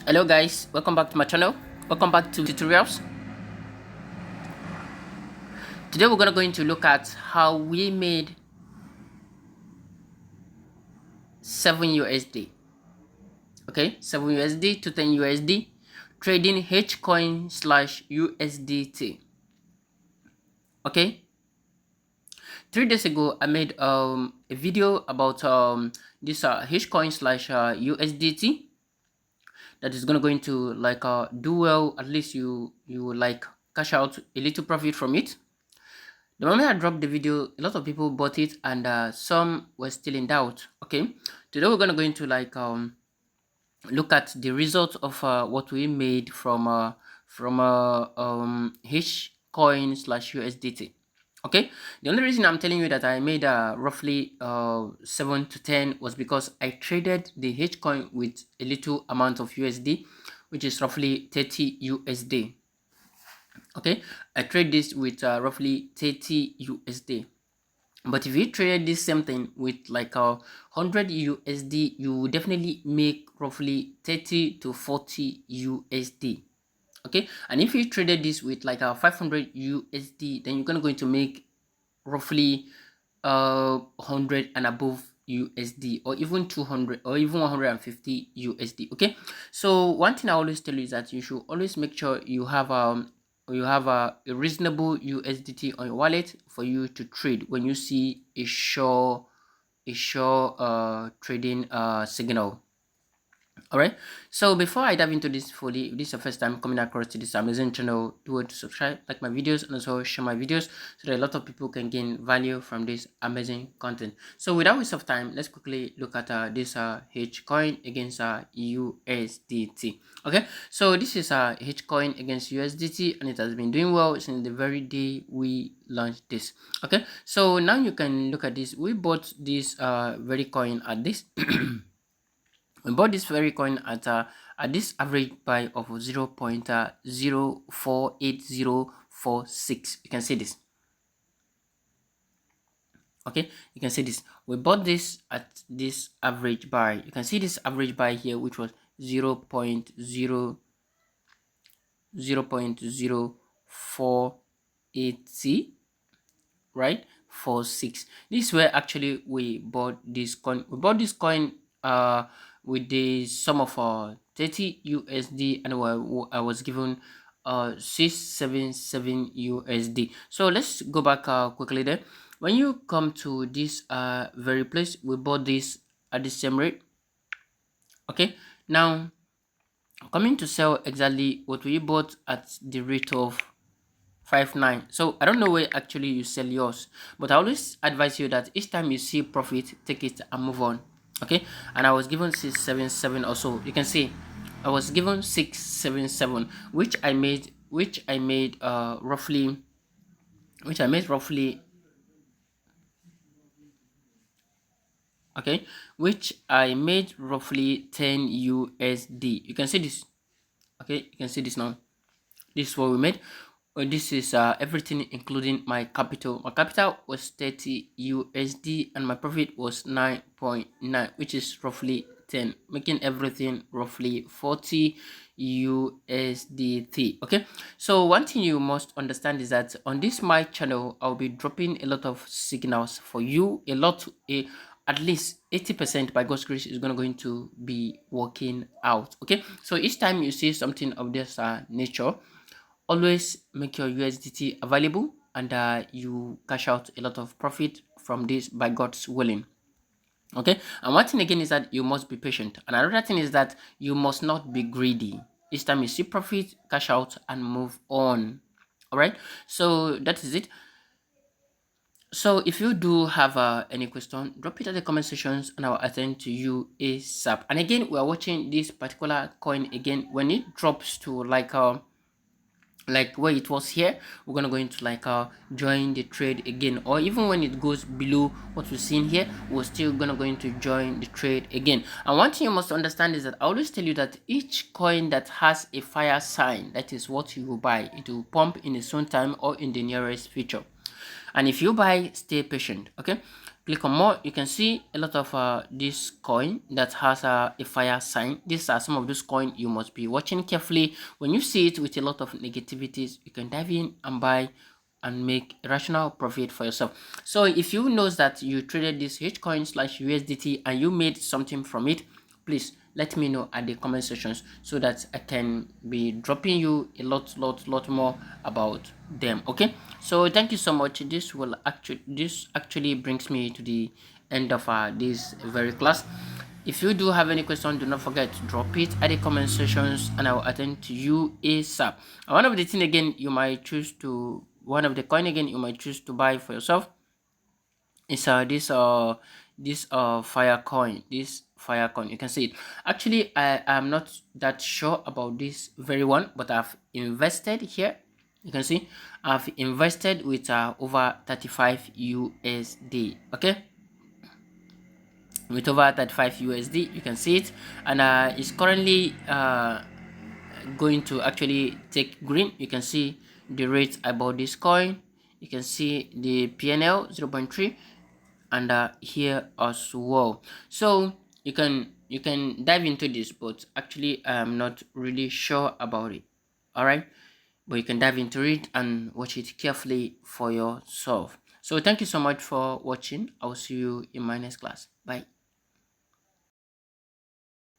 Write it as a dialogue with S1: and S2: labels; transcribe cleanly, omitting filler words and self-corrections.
S1: Hello guys, welcome back to my channel. Welcome back to tutorials. Today we're going to look at how we made 7 USD. Okay, 7 USD to 10 USD trading Hcoin slash USDT. Okay, 3 days ago I made a video about this Hcoin slash USDT that is going to like do well. At least you like cash out a little profit from it. The moment I dropped the video, a lot of people bought it, and some were still in doubt. Okay, today we're gonna go into like look at the result of what we made from Hcoin slash USDT. Okay, the only reason I'm telling you that I made roughly 7 to 10 was because I traded the Hcoin with a little amount of USD, which is roughly 30 USD. Okay, I trade this with roughly 30 USD. But if you trade this same thing with like 100 USD, you will definitely make roughly 30 to 40 USD. Okay, and if you traded this with like 500 USD, then you're gonna going to make roughly 100 and above USD, or even 200 or even 150 USD. Okay, so one thing I always tell you is that you should always make sure you have a reasonable USDT on your wallet for you to trade when you see a sure trading signal. All right, so before I dive into this fully, if this is your first time coming across to this amazing channel, do want to subscribe, like my videos, and also share my videos so that a lot of people can gain value from this amazing content. So without waste of time, let's quickly look at this Hcoin against USDT. Okay, so this is Hcoin against USDT, and it has been doing well since the very day we launched this. Okay, so now you can look at this. We bought this very coin at this we bought this very coin at this average buy of 0.048046. You can see this. Okay, you can see this. We bought this at this average buy. You can see this average buy here, which was 0.0480, right? 46. This is where actually we bought this coin. We bought this coin with the sum of 30 USD, and I was given 677 USD. So let's go back quickly there. When you come to this very place, we bought this at the same rate. Okay, now coming to sell exactly what we bought at the rate of 59. So I don't know where actually you sell yours, but I always advise you that each time you see profit, take it and move on. Okay, and I was given 677 also. You can see I was given 677, which I made roughly okay, which I made roughly 10 USD. You can see this. Okay, you can see this now. This is what we made. This is everything including my capital. My capital was 30 USD and my profit was 9.9, which is roughly 10, making everything roughly 40 USDT. Okay, so one thing you must understand is that on this my channel, I'll be dropping a lot of signals for you. At least 80% by God's grace is going to be working out. Okay, so each time you see something of this nature, always make your USDT available, and you cash out a lot of profit from this by God's willing. Okay, and one thing again is that you must be patient, and another thing is that you must not be greedy. Each time you see profit, cash out and move on. All right, so that is it. So if you do have any question, drop it at the comment sections and I'll attend to you ASAP. And again, we are watching this particular coin again. When it drops to like where it was here, we're gonna go into like join the trade again, or even when it goes below what we're seeing here, we're still gonna go into join the trade again. And one thing you must understand is that I always tell you that each coin that has a fire sign, that is what you will buy. It will pump in its own time or in the nearest future. And if you buy, stay patient. Okay, Click on more. You can see a lot of this coin that has a fire sign. These are some of those coins you must be watching carefully. When you see it with a lot of negativities, you can dive in and buy and make rational profit for yourself. So if you know that you traded this Hcoin slash USDT and you made something from it, please let me know at the comment sections so that I can be dropping you a lot more about them. Okay, so thank you so much. This actually brings me to the end of this very class. If you do have any question, do not forget to drop it at the comment sections and I will attend to you ASAP. And one of the thing again you might choose to one of the coin again you might choose to buy for yourself is this fire coin. This fire coin, you can see it. Actually, I am not that sure about this very one, but I've invested here. You can see I've invested with over 35 USD. Okay, with over 35 USD, you can see it, and it's currently going to actually take green. You can see the rate about this coin. You can see the PNL 0.3 and here as well. So you can dive into this, but actually I'm not really sure about it. All right, but you can dive into it and watch it carefully for yourself. So thank you so much for watching. I'll see you in my next class. Bye.